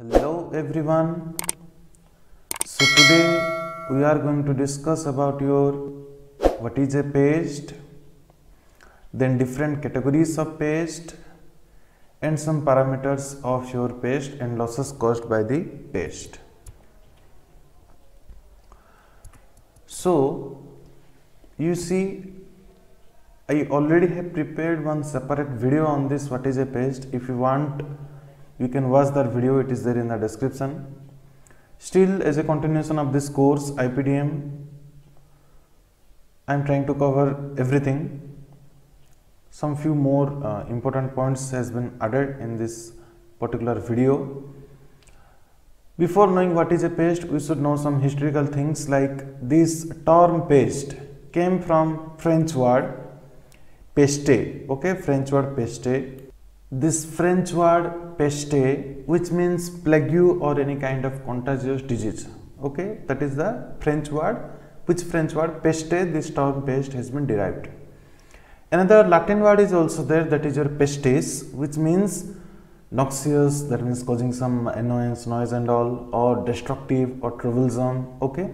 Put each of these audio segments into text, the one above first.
Hello everyone. So today we are going to discuss about what is a pest, then different categories of pest and some parameters of your pest and losses caused by the pest. So you see, I already have prepared one separate video on this what is a pest. If you want, you can watch that video, it is there in the description. Still, as a continuation of this course IPDM, I am trying to cover everything. Some few more important points has been added in this particular video. Before knowing what is a pest, we should know some historical things, like this term pest came from French word peste, okay, French word peste. This French word peste, which means plague or any kind of contagious disease, okay, that is the French word. Which French word peste, this term pest has been derived. Another Latin word is also there, that is your pestis, which means noxious, that means causing some annoyance, noise and all, or destructive or troublesome, okay.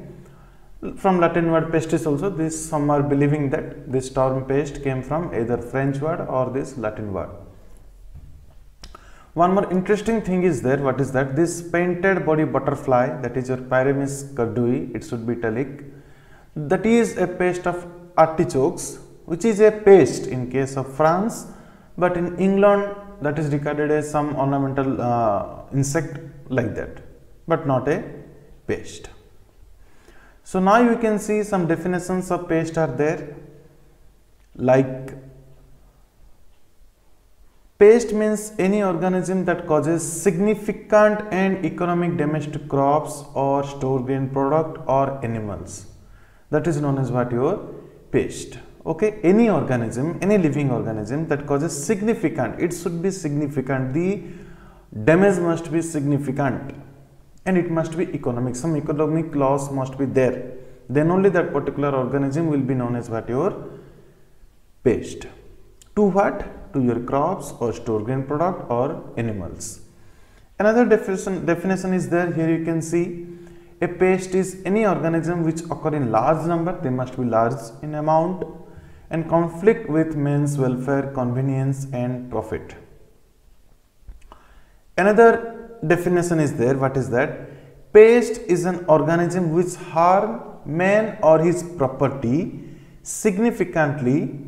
From Latin word pestis also, this some are believing that this term pest came from either French word or this Latin word. One more interesting thing is there, what is that? This painted body butterfly, that is your Pyramis cordui, it should be italic, that is a pest of artichokes, which is a pest in case of France, but in England that is regarded as some ornamental insect like that, but not a pest. So now you can see some definitions of pest are there, like pest means any organism that causes significant and economic damage to crops or store grain product or animals. That is known as what your pest. Okay, any organism, any living organism that causes significant, it should be significant, the damage must be significant and it must be economic, some economic loss must be there, then only that particular organism will be known as what your pest. To what? To your crops or store grain product or animals. Another definition is there, here you can see, a pest is any organism which occur in large number, they must be large in amount, and conflict with men's welfare, convenience and profit. Another definition is there, what is that? Pest is an organism which harm man or his property significantly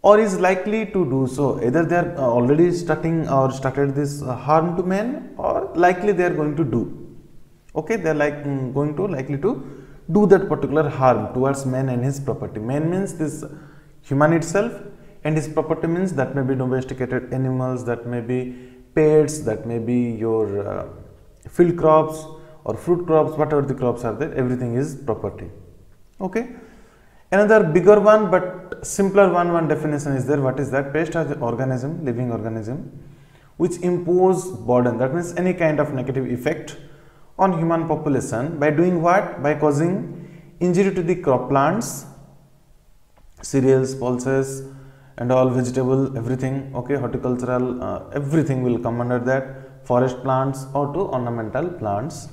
or is likely to do so. Either they are already started this harm to man, or likely they are going to do. Okay, they are likely to do that particular harm towards man and his property. Man means this human itself, and his property means that may be domesticated animals, that may be pets, that may be your field crops or fruit crops, whatever the crops are there, everything is property. Okay. Another bigger one but simpler one definition is there, what is that? Pest as an organism, living organism, which impose burden, that means any kind of negative effect on human population by doing what? By causing injury to the crop plants, cereals, pulses and all, vegetable, everything, okay, horticultural, everything will come under that, forest plants or to ornamental plants.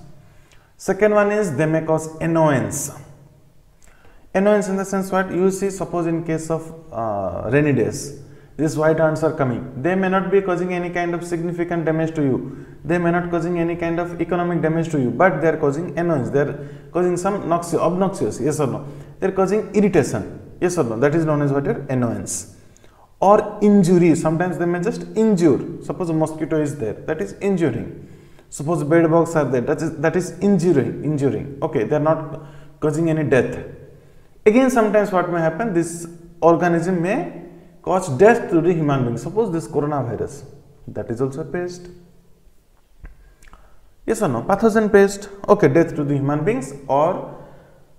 Second one is they may cause annoyance. Annoyance in the sense what? You see, suppose in case of rainy days, these white ants are coming, they may not be causing any kind of significant damage to you, they may not causing any kind of economic damage to you, but they are causing annoyance, they are causing some obnoxious, yes or no, they are causing irritation, yes or no, that is known as what? Your annoyance. Or injury, sometimes they may just injure, suppose a mosquito is there, that is injuring, suppose bed bugs are there, that is injuring, okay, they are not causing any death. Again, sometimes what may happen, this organism may cause death to the human being, suppose this coronavirus, that is also a pest, yes or no, pathogen pest, okay, death to the human beings or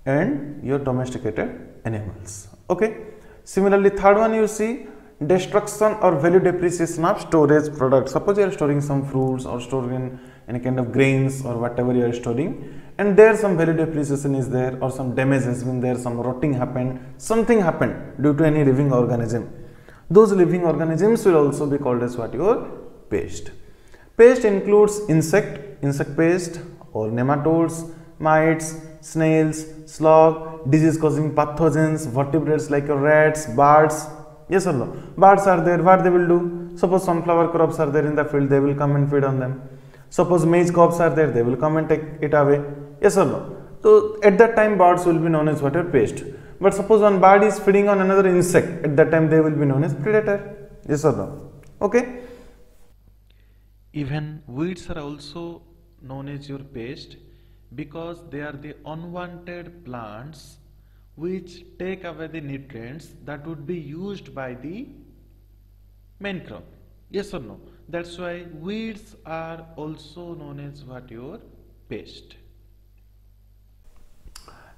and your domesticated animals, okay. Similarly, third one you see, destruction or value depreciation of storage products, suppose you are storing some fruits or storing any kind of grains or whatever you are storing, and there some value depreciation is there, or some damage has been there, some rotting happened, something happened due to any living organism. Those living organisms will also be called as what? Your pest. Pest includes insect, insect pest or nematodes, mites, snails, slug, disease causing pathogens, vertebrates like your rats, birds. Yes or no? Birds are there, what they will do? Suppose sunflower crops are there in the field, they will come and feed on them. Suppose maize cobs are there, they will come and take it away. Yes or no? So at that time birds will be known as what? A pest. But suppose one bird is feeding on another insect, at that time they will be known as predator. Yes or no? Okay. Even weeds are also known as your pest because they are the unwanted plants which take away the nutrients that would be used by the main crop. Yes or no? That's why weeds are also known as what? Your pest.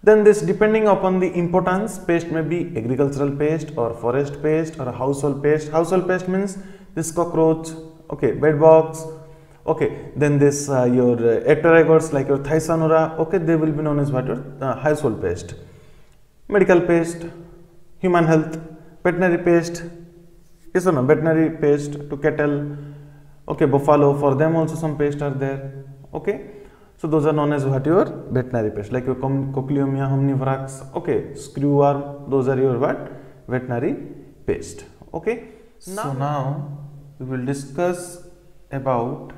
Then this, depending upon the importance, pest may be agricultural pest or forest pest or a household pest. Household pest means this cockroach, okay, bedbugs, okay. Then this your ectozygotes like your Thysanura, okay, they will be known as what? Your household pest. Medical pest, human health, veterinary pest. Yes or no? Veterinary pest to cattle, okay, buffalo, for them also some pests are there, okay. So those are known as what? Your veterinary pests, like your Cochleomia omnivrax, okay, screwworm, those are your what? Veterinary pest, okay. So now we will discuss about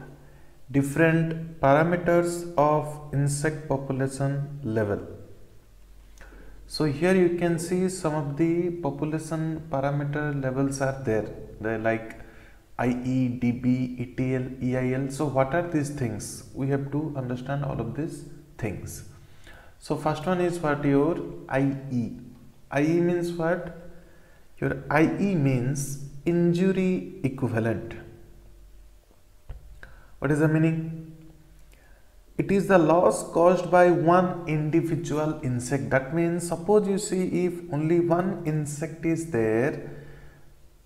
different parameters of insect population level. So here you can see some of the population parameter levels are there. They like IE, DB, ETL, EIL. So what are these things? We have to understand all of these things. So first one is what? Your IE. IE means what? Your IE means injury equivalent. What is the meaning? It is the loss caused by one individual insect. That means suppose you see if only one insect is there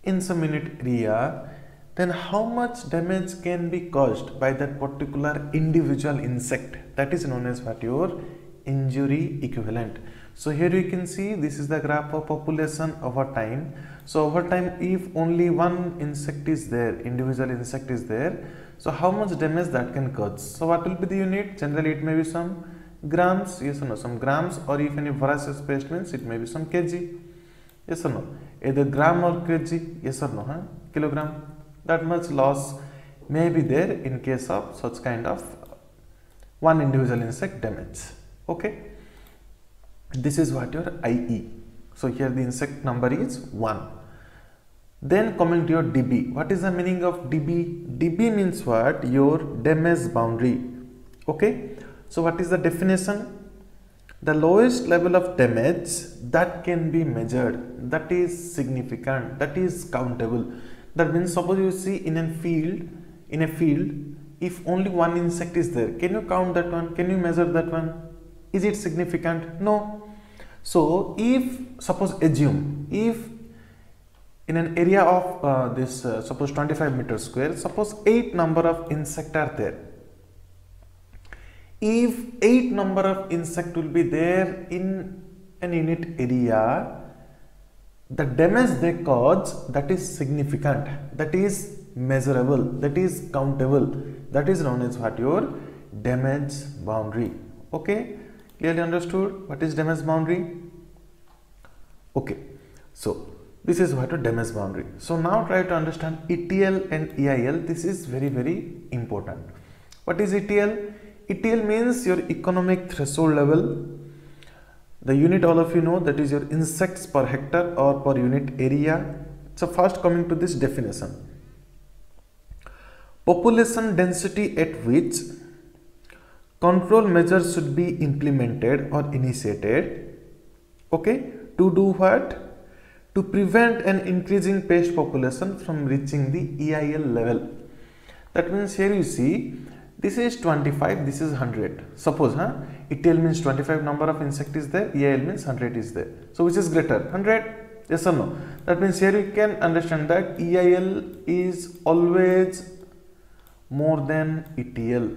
in some unit area, then how much damage can be caused by that particular individual insect? That is known as what? Your injury equivalent. So here you can see this is the graph of population over time. So over time, if only one insect is there, individual insect is there, so how much damage that can cause? So what will be the unit? Generally it may be some grams, yes or no, some grams, or if any voracious pest means it may be some kg, yes or no, either gram or kg, yes or no, huh? Kilogram. That much loss may be there in case of such kind of one individual insect damage, okay. This is what? Your IE. So here the insect number is 1. Then coming to your DB. What is the meaning of DB? DB means what? Your damage boundary, okay. So what is the definition? The lowest level of damage that can be measured, that is significant, that is countable. That means suppose you see in a field, if only one insect is there, can you count that one? Can you measure that one? Is it significant? No. So if suppose assume if in an area of suppose 25 meters square, suppose 8 number of insect are there. If 8 number of insect will be there in an unit area, the damage they cause, that is significant, that is measurable, that is countable, that is known as what? Your damage boundary, okay. Clearly understood what is damage boundary? Okay, so this is what a damage boundary. So now try to understand ETL and EIL. This is very, very important. What is ETL? ETL means your economic threshold level. The unit all of you know, that is your insects per hectare or per unit area. So first coming to this definition. Population density at which control measures should be implemented or initiated, okay, to do what? To prevent an increasing pest population from reaching the EIL level. That means here you see this is 25, this is 100. Suppose ETL means 25 number of insect is there, EIL means 100 is there. So which is greater? 100? Yes or no? That means here you can understand that EIL is always more than ETL.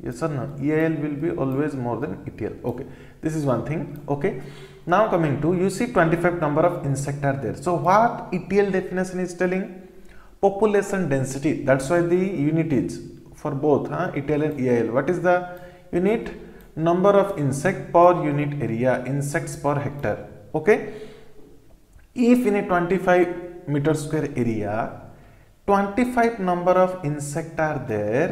Yes or no? EIL will be always more than ETL. Okay, this is one thing. Okay, now coming to, you see 25 number of insect are there. So what ETL definition is telling? Population density. That's why the unit is for both ETL and EIL. What is the unit? Number of insect per unit area, insects per hectare. Okay, if in a 25 meter square area 25 number of insect are there,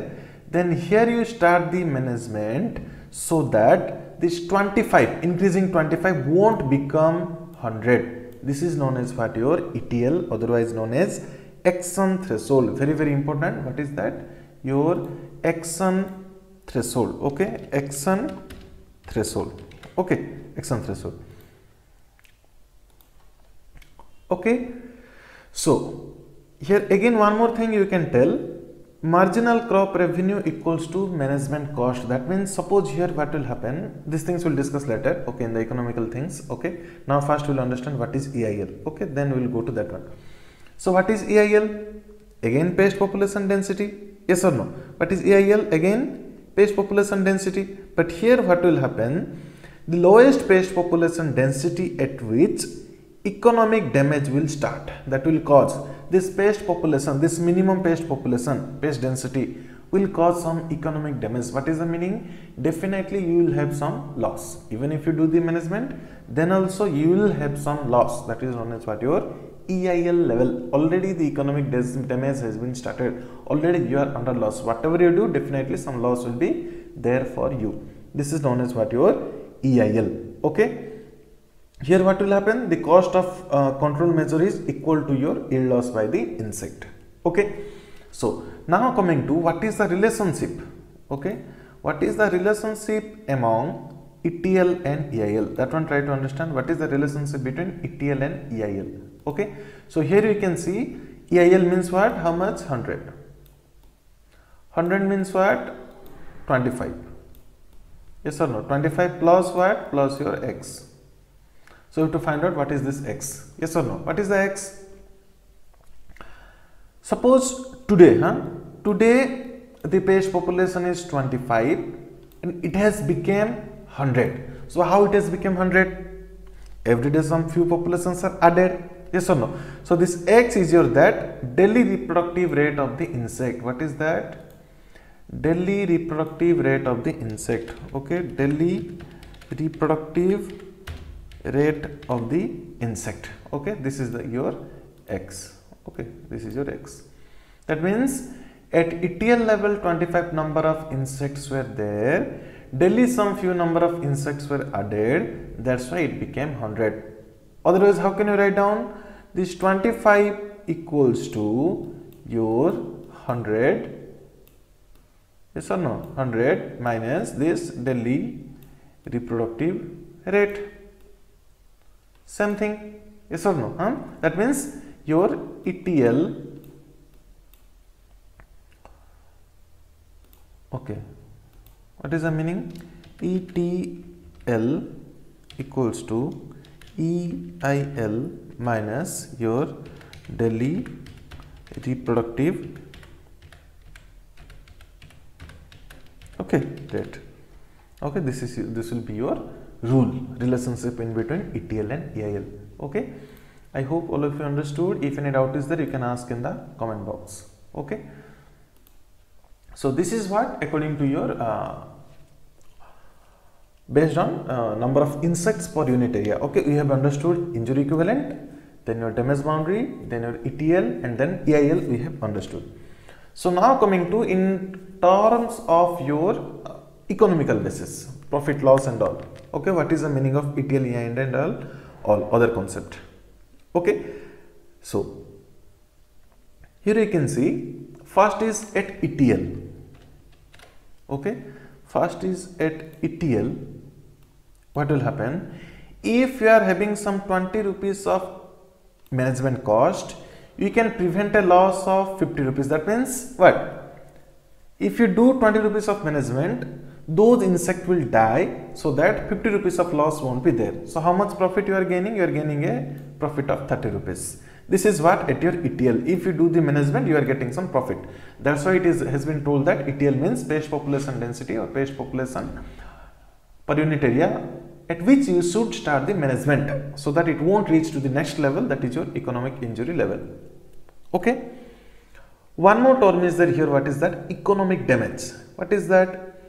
then here you start the management so that this 25 increasing 25 won't become 100. This is known as what? Your ETL, otherwise known as action threshold. Very important. What is that? Your action threshold. Okay, action threshold. Okay, action threshold. Okay, so here again one more thing you can tell, marginal crop revenue equals to management cost. That means suppose here what will happen, these things we'll discuss later, okay, in the economical things. Okay, now first we'll understand what is EIL. Okay, then we'll go to that one. So what is EIL? Again pest population density, yes or no? What is EIL? Again pest population density. But here what will happen, the lowest pest population density at which economic damage will start, that will cause this pest population, this minimum pest population, pest density will cause some economic damage. What is the meaning? Definitely you will have some loss. Even if you do the management, then also you will have some loss. That is known as what? Your EIL level. Already the economic damage has been started. Already you are under loss. Whatever you do, definitely some loss will be there for you. This is known as what? Your EIL. Okay. Here what will happen? The cost of control measure is equal to your yield loss by the insect. Okay. So now coming to what is the relationship? Okay. What is the relationship among ETL and EIL? That one try to understand what is the relationship between ETL and EIL. Okay. So here you can see EIL means what? How much? 100. 100 means what? 25. Yes or no? 25 plus what? Plus your X. So you have to find out what is this X. Yes or no? What is the X? Suppose today, today the pest population is 25 and it has become 100. So how it has become 100? Every day some few populations are added. Yes or no? So this X is your that daily reproductive rate of the insect. What is that? Daily reproductive rate of the insect. Okay, daily reproductive rate of the insect. Okay, this is your X. Okay, this is your X. That means at ETL level 25 number of insects were there, daily some few number of insects were added, that's why it became 100. Otherwise how can you write down? This 25 equals to your 100, yes or no? 100 minus this daily reproductive rate. Same thing, yes or no? That means your ETL, okay, what is the meaning? ETL equals to EIL minus your daily reproductive, okay, rate. Okay, this will be your rule, relationship in between ETL and EIL. Okay, I hope all of you understood. If any doubt is there, you can ask in the comment box. Okay, so this is what according to your based on number of insects per unit area. Okay, we have understood injury equivalent, then your damage boundary, then your ETL, and then EIL we have understood. So now coming to in terms of your economical basis, profit loss and all. Okay, what is the meaning of ETL, EIL and all other concept? Okay, so here you can see first is at ETL. Okay, first is at ETL. What will happen? If you are having some 20 rupees of management cost, you can prevent a loss of 50 rupees. That means what? If you do 20 rupees of management, those insects will die, so that 50 rupees of loss won't be there. So how much profit you are gaining? You are gaining a profit of 30 rupees. This is what at your ETL. If you do the management, you are getting some profit. That's why it has been told that ETL means pest population density or pest population per unit area at which you should start the management so that it won't reach to the next level, that is your economic injury level. Okay. One more term is there here. What is that? Economic damage. What is that?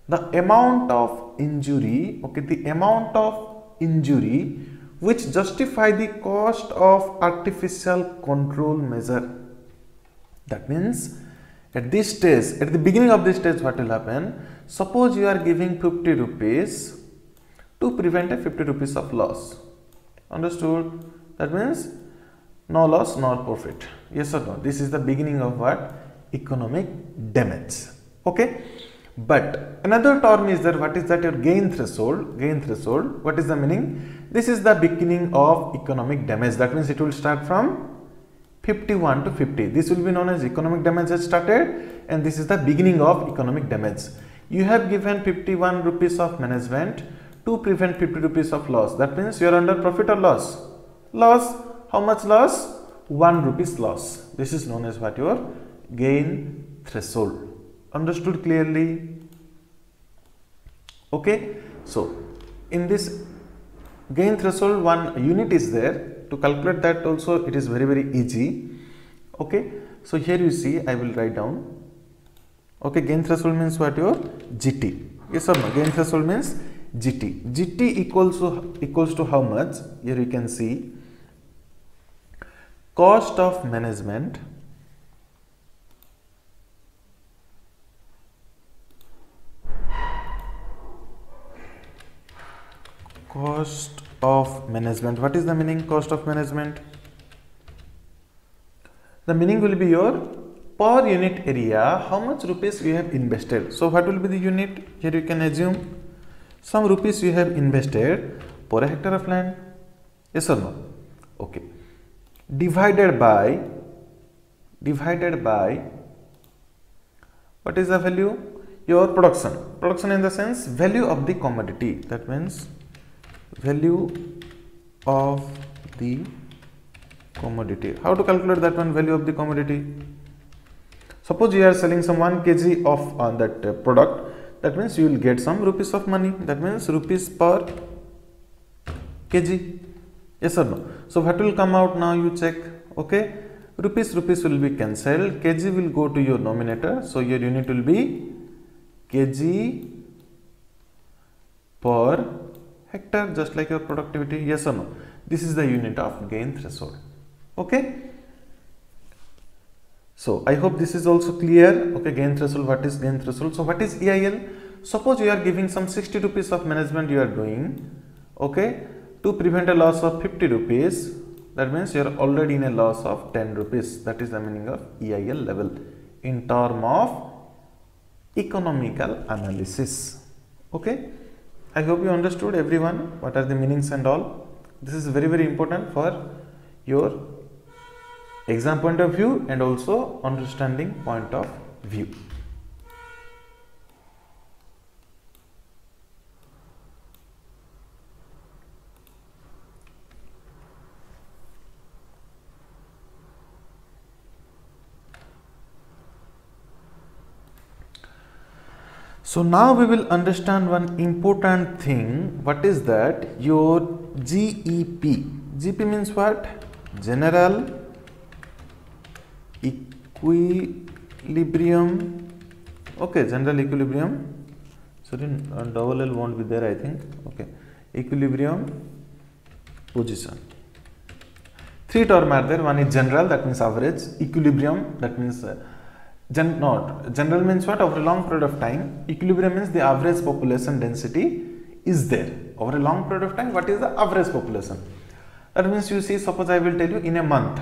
The amount of injury, okay, the amount of injury which justify the cost of artificial control measure. That means at this stage, at the beginning of this stage, what will happen? Suppose you are giving 50 rupees to prevent a 50 rupees of loss. Understood? That means no loss, no profit. Yes or no? This is the beginning of what? Economic damage. Okay. But another term is there. What is that? Your gain threshold. Gain threshold. What is the meaning? This is the beginning of economic damage. That means it will start from 51 to 50. This will be known as economic damage has started, and this is the beginning of economic damage. You have given 51 rupees of management to prevent 50 rupees of loss. That means you are under profit or loss? Loss. How much loss? 1 rupees loss. This is known as what? Your gain threshold. Understood clearly? Okay. So in this gain threshold, one unit is there. To calculate that also it is very easy. Okay. So here you see, I will write down. Okay, gain threshold means what? Your GT. Yes or no? Gain threshold means GT. GT equals to how much? Here you can see cost of management cost of management. What is the meaning? Cost of management. The meaning will be your per unit area, how much rupees you have invested. So what will be the unit? Here you can assume some rupees you have invested per a hectare of land. Yes or no? Okay. Divided by what is the value? Your production. Production in the sense value of the commodity. That means value of the commodity. How to calculate that one? Value of the commodity. Suppose you are selling some 1 kg of that product. That means you will get some rupees of money. That means rupees per kg. Yes or no? So what will come out now? You check. Okay. Rupees will be cancelled. Kg will go to your nominator. So your unit will be kg per hectare, just like your productivity. Yes or no? This is the unit of gain threshold. Okay. So I hope this is also clear. Okay, gain threshold. What is gain threshold? So what is EIL? Suppose you are giving some 60 rupees of management you are doing. Okay, to prevent a loss of 50 rupees. That means you are already in a loss of 10 rupees. That is the meaning of EIL level in term of economical analysis. Okay. I hope you understood, everyone, what are the meanings and all. This is very important for your exam point of view and also understanding point of view. So now we will understand one important thing. What is that? Your GEP. GEP means what? General equilibrium. Okay, general equilibrium. Sorry, double L won't be there, I think. Okay, equilibrium position. 3 terms are there. One is general, that means average. Equilibrium, that means general means what? Over a long period of time. Equilibrium means the average population density is there. Over a long period of time, what is the average population? That means you see, suppose I will tell you in a month,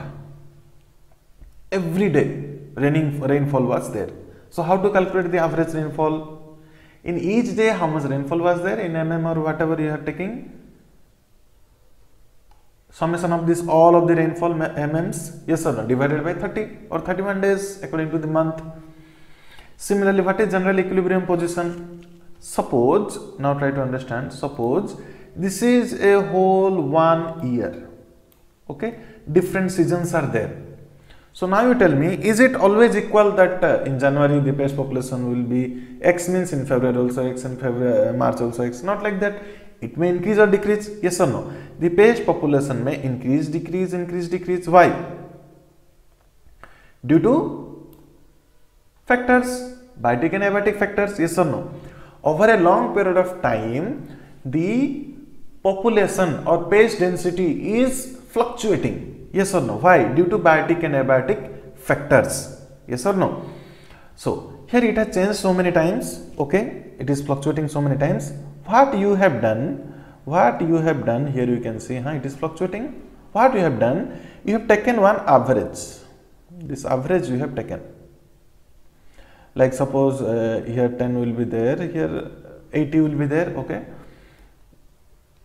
every day rainfall was there. So how to calculate the average rainfall? In each day, how much rainfall was there in mm or whatever you are taking? Summation of this all of the rainfall mms, yes or no, divided by 30 or 31 days according to the month. Similarly, what is general equilibrium position? Suppose, now try to understand, suppose this is a whole 1 year. Okay, different seasons are there. So now you tell me, is it always equal that in January the pest population will be X, means in February also X, in February, March also X? Not like that. It may increase or decrease. Yes or no? The pest population may increase, decrease, increase, decrease. Why? Due to factors, biotic and abiotic factors, yes or no? Over a long period of time, the population or pest density is fluctuating, yes or no? Why? Due to biotic and abiotic factors, yes or no? So here it has changed so many times, okay, it is fluctuating so many times. What you have done here, you can see it is fluctuating. What you have done, you have taken one average. This average you have taken, like suppose here 10 will be there, here 80 will be there,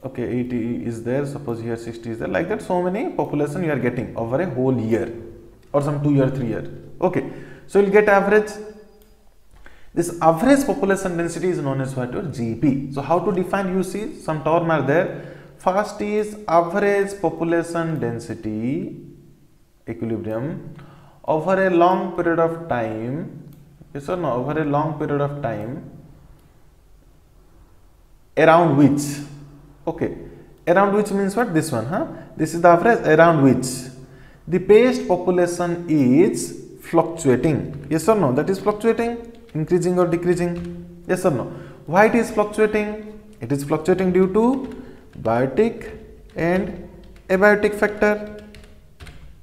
okay, 80 is there, suppose here 60 is there, like that so many population you are getting over a whole year or some 2 year, 3 year, okay. So you will get average. This average population density is known as what? Your GP. So how to define? You see some term are there. First is average population density equilibrium over a long period of time. Yes or no? Over a long period of time, around which, okay, around which means what? This one, this is the average around which the pest population is fluctuating. Yes or no? That is fluctuating. Increasing or decreasing, yes or no? Why it is fluctuating? It is fluctuating due to biotic and abiotic factor,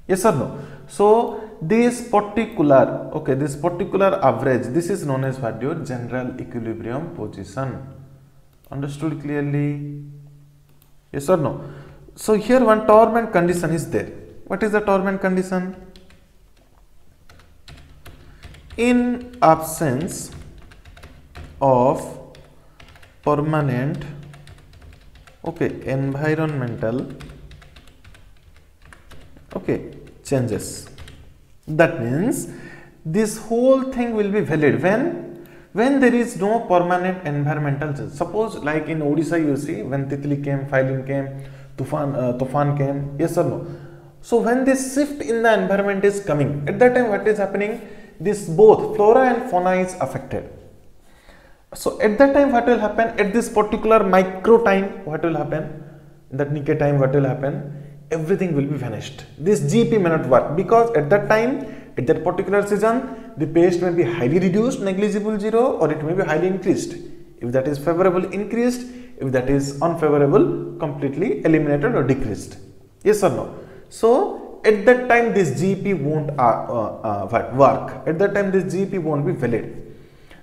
yes or no? So this particular, okay, this particular average, this is known as what? Your general equilibrium position. Understood clearly, yes or no? So here one torment condition is there. What is the torment condition? In absence of permanent, okay, environmental, okay, changes. That means this whole thing will be valid when there is no permanent environmental change. Suppose like in Odisha you see, when Titli came, Phylum came, Tufan came, yes or no? So when this shift in the environment is coming, at that time what is happening? This both flora and fauna is affected. So at that time what will happen? At this particular micro time, what will happen? That Nikkei time, what will happen? Everything will be vanished. This GP may not work because at that time, at that particular season, the pest may be highly reduced, negligible, zero, or it may be highly increased. If that is favorable, increased. If that is unfavorable, completely eliminated or decreased. Yes or no? So at that time this GP won't work. At that time this GP won't be valid.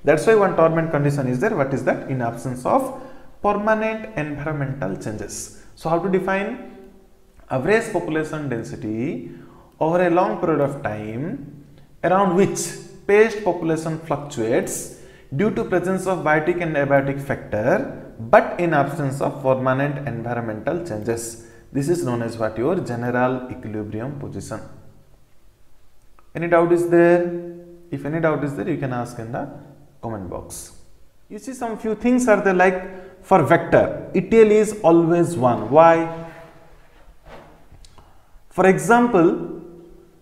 That's why one torment condition is there. What is that? In absence of permanent environmental changes. So how to define? Average population density over a long period of time around which pest population fluctuates due to presence of biotic and abiotic factor but in absence of permanent environmental changes. This is known as what? Your general equilibrium position. Any doubt is there? If any doubt is there, you can ask in the comment box. You see some few things are there, like for vector, ETL is always 1. Why? For example,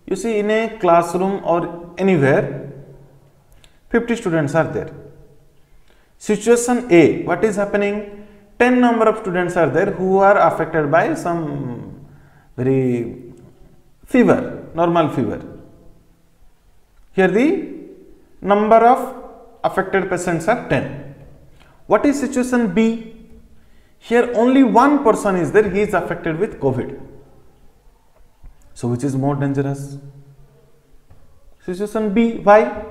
you see in a classroom or anywhere, 50 students are there. Situation A, what is happening? 10 number of students are there who are affected by some very fever, normal fever. Here the number of affected patients are 10. What is situation B? Here only one person is there, he is affected with COVID. So which is more dangerous? Situation B. Why?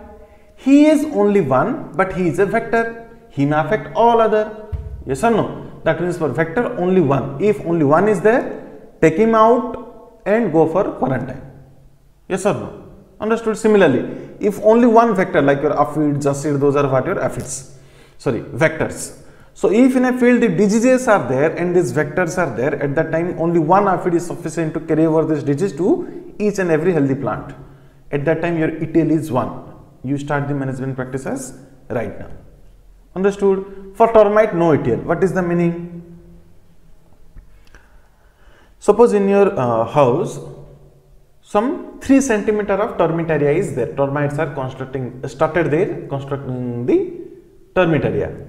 He is only one, but he is a vector. He may affect all other. Yes or no? That means for vector only one. If only one is there, take him out and go for quarantine. Yes or no? Understood? Similarly, if only one vector like your aphid, jasid, those are what your aphids. Sorry, vectors. So if in a field the diseases are there and these vectors are there, at that time only one aphid is sufficient to carry over this disease to each and every healthy plant. At that time your ETL is 1. You start the management practices right now. Understood? For termite, no ETL. What is the meaning? Suppose in your house, some 3 cm of termitaria is there. Termites are constructing the termitaria.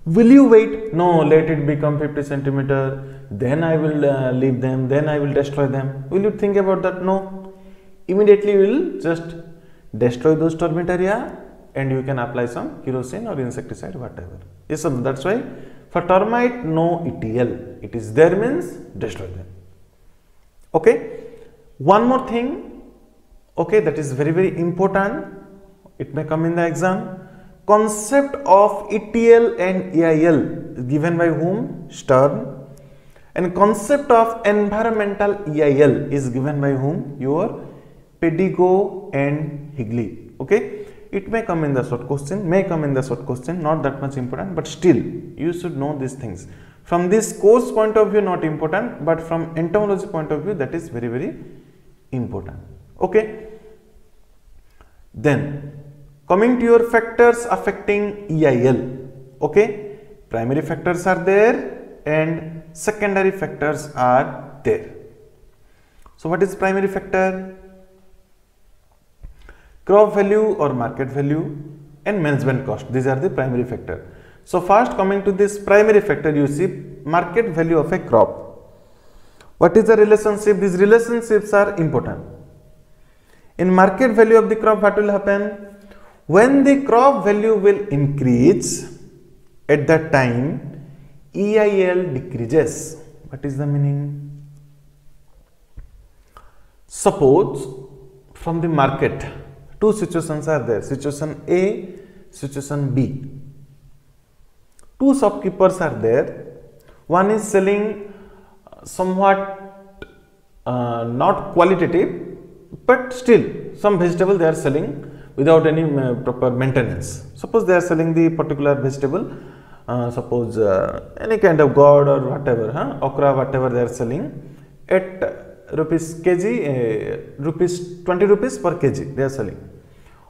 Will you wait? No, let it become 50 cm. Then I will leave them. Then I will destroy them. Will you think about that? No. Immediately you will just destroy those termitaria and you can apply some kerosene or insecticide, whatever. Yes, so that's why for termite no ETL. It is there means destroy them. Okay. One more thing, okay, that is very important. It may come in the exam. Concept of ETL and EIL is given by whom? Stern. And concept of environmental EIL is given by whom? Your Pedigo and Higley. Okay, it may come in the short question, not that much important, but still you should know these things. From this course point of view, not important, but from entomology point of view, that is very important. Okay. Then coming to your factors affecting EIL. Okay, primary factors are there and secondary factors are there. So what is primary factor? Crop value or market value and management cost. These are the primary factor. So first coming to this primary factor, you see market value of a crop. What is the relationship? These relationships are important. In market value of the crop, what will happen? When the crop value will increase, at that time EIL decreases. What is the meaning? Suppose from the market, two situations are there, situation A, situation B. Two shopkeepers are there. One is selling somewhat not qualitative, but still some vegetable they are selling without any proper maintenance. Suppose they are selling the particular vegetable, suppose any kind of gourd or whatever, okra, whatever they are selling at rupees kg, rupees 20 rupees per kg they are selling.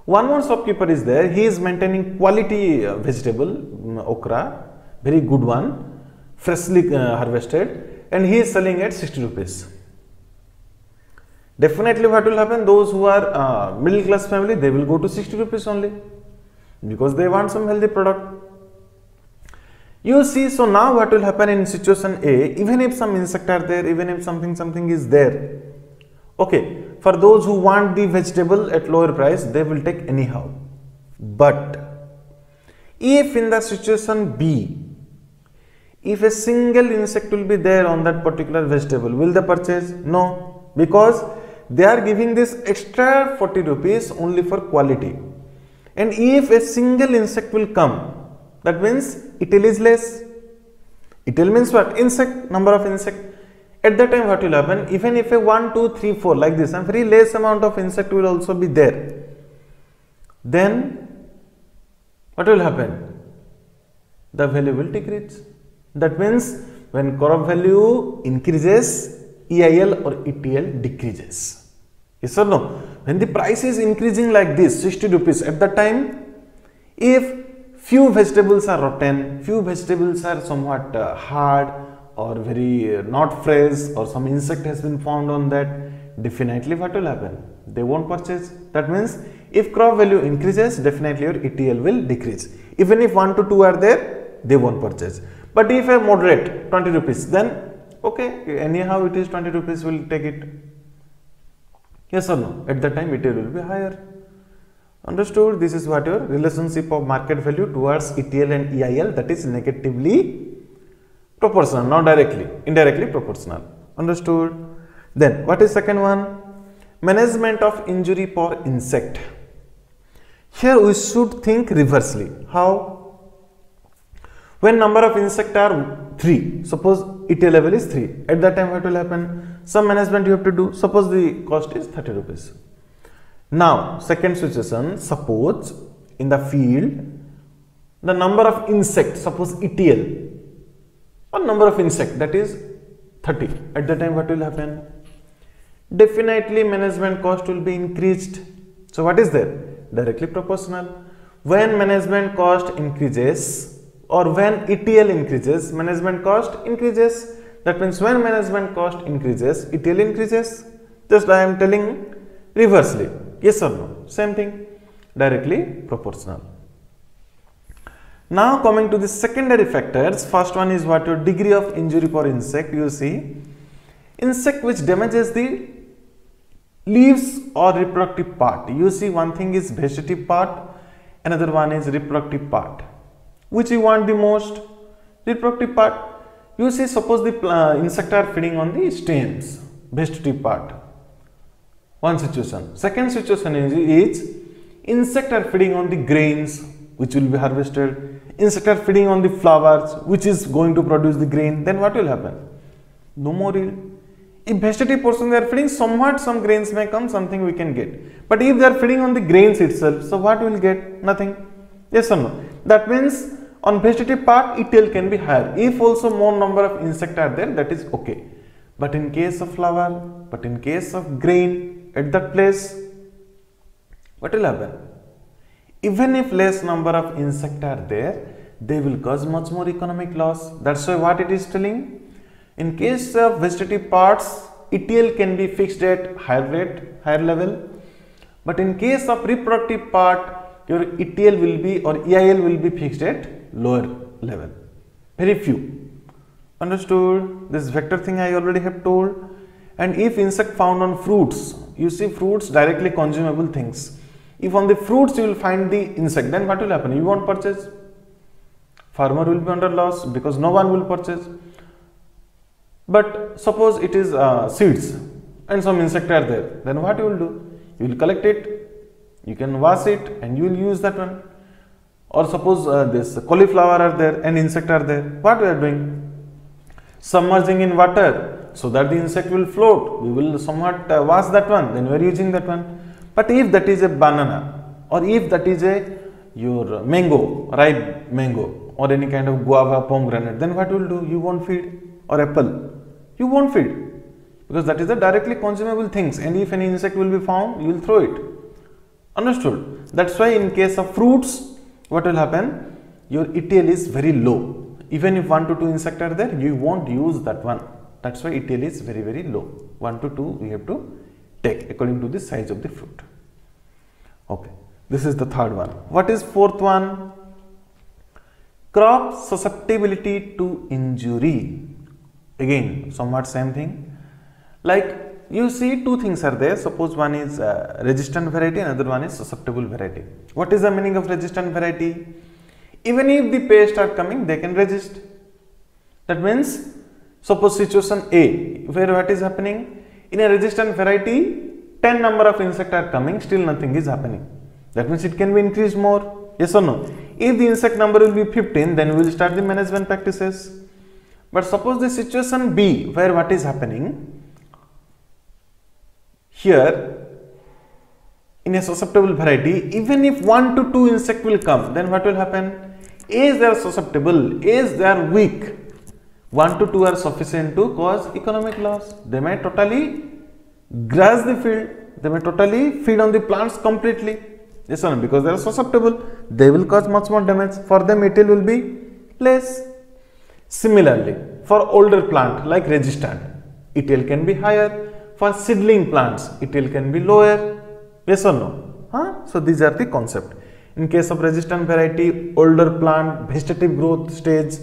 One more shopkeeper is there, he is maintaining quality vegetable, okra, very good one, freshly harvested, and he is selling at 60 rupees. Definitely what will happen? Those who are middle class family, they will go to 60 rupees only because they want some healthy product. You see, so now what will happen in situation A, even if some insect are there, even if something is there, okay, for those who want the vegetable at lower price, they will take anyhow. But if in the situation B, if a single insect will be there on that particular vegetable, will they purchase? No, because they are giving this extra 40 rupees only for quality. And if a single insect will come, that means ETL is less. ETL means what? Insect, number of insect. At that time what will happen? Even if a 1, 2, 3, 4 like this, and very less amount of insect will also be there, then what will happen? The value will decrease. That means when crop value increases, EIL or ETL decreases. Yes or no? When the price is increasing like this, 60 rupees, at that time, if few vegetables are rotten, few vegetables are somewhat hard or very not fresh, or some insect has been found on that, definitely what will happen? They won't purchase. That means if crop value increases, definitely your ETL will decrease. Even if 1 to 2 are there, they won't purchase. But if a moderate 20 rupees, then okay, anyhow it is 20 rupees, will take it. Yes or no? At that time ETL will be higher. Understood? This is what your relationship of market value towards ETL and EIL, that is negatively proportional, not directly, indirectly proportional. Understood? Then what is second one? Management of injury per insect. Here we should think reversely. How? When number of insects are 3, suppose ETL level is 3, at that time what will happen? Some management you have to do. Suppose the cost is 30 rupees. Now second situation, suppose in the field the number of insects, suppose ETL or number of insects, that is 30, at that time what will happen? Definitely management cost will be increased. So what is there? Directly proportional. When management cost increases or when ETL increases, management cost increases. That means when management cost increases, ETL increases. Just I am telling reversely. Yes or no? Same thing. Directly proportional. Now coming to the secondary factors. First one is what? Your degree of injury per insect. You see, insect which damages the leaves or reproductive part. You see, one thing is vegetative part another one is reproductive part. Which you want the most? Reproductive part. You see, suppose the insects are feeding on the stems, vegetative part. One situation. Second situation is insects are feeding on the grains which will be harvested. Insects are feeding on the flowers which is going to produce the grain. Then what will happen? No more yield. If vegetative portion they are feeding, somewhat some grains may come, something we can get. But if they are feeding on the grains itself, so what we will get? Nothing. Yes or no? That means on vegetative part, ETL can be higher. If also more number of insects are there, that is okay. But in case of flower, but in case of grain, at that place, what will happen? Even if less number of insects are there, they will cause much more economic loss. That's why what it is telling. In case of vegetative parts, ETL can be fixed at higher rate, higher level. But in case of reproductive part, your ETL will be or EIL will be fixed at lower level. Very few. Understood? This vector thing I already have told. And if insect found on fruits, you see fruits directly consumable things. If on the fruits you will find the insect, then what will happen? You won't purchase. Farmer will be under loss because no one will purchase. But suppose it is seeds and some insect are there, then what you will do? You will collect it, you can wash it and you will use that one. Or suppose this cauliflower are there and insect are there, what we are doing? Submerging in water so that the insect will float, we will somewhat wash that one, then we are using that one. But if that is a banana or if that is a your mango, ripe mango or any kind of guava, pomegranate, then what you will do? You won't feed. Or apple, you won't feed because that is the directly consumable things, and if any insect will be found, you will throw it. Understood? That's why in case of fruits, what will happen? Your ETL is very low. Even if 1 to 2 insects are there, you won't use that one. That's why ETL is very, very low. 1 to 2 we have to take according to the size of the fruit. Okay, this is the third one. What is fourth one? Crop susceptibility to injury. Again, somewhat same thing. Like you see, two things are there. Suppose one is resistant variety, another one is susceptible variety. What is the meaning of resistant variety? Even if the pests are coming, they can resist. That means, suppose situation A, where what is happening? In a resistant variety, 10 number of insects are coming, still nothing is happening. That means it can be increased more. Yes or no? If the insect number will be 15, then we will start the management practices. But suppose the situation B, where what is happening? Here, in a susceptible variety, even if 1 to 2 insect will come, then what will happen? As they are susceptible, as they are weak, 1 to 2 are sufficient to cause economic loss. They may totally graze the field, they may totally feed on the plants completely. Yes or no? Because they are susceptible, they will cause much more damage. For them, ETL will be less. Similarly, for older plant like resistant, ETL can be higher. For seedling plants, ETL can be lower. Yes or no? So these are the concept. In case of resistant variety, older plant, vegetative growth stage,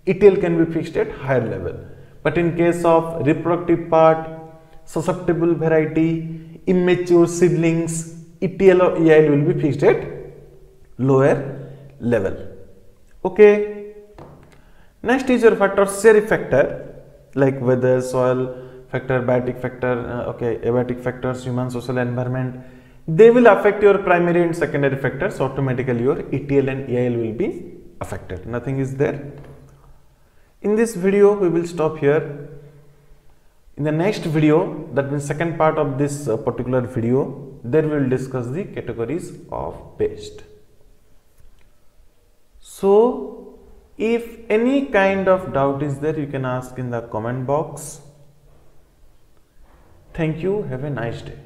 ETL can be fixed at higher level. But in case of reproductive part, susceptible variety, immature seedlings, ETL or EIL will be fixed at lower level. Okay. Next is your tertiary factor like weather, soil factor, biotic factor, abiotic factors, human, social, environment. They will affect your primary and secondary factors. Automatically your ETL and EIL will be affected. Nothing is there. In this video, we will stop here. In the next video, that means second part of this particular video, there we will discuss the categories of pest. So, if any kind of doubt is there, you can ask in the comment box. Thank you. Have a nice day.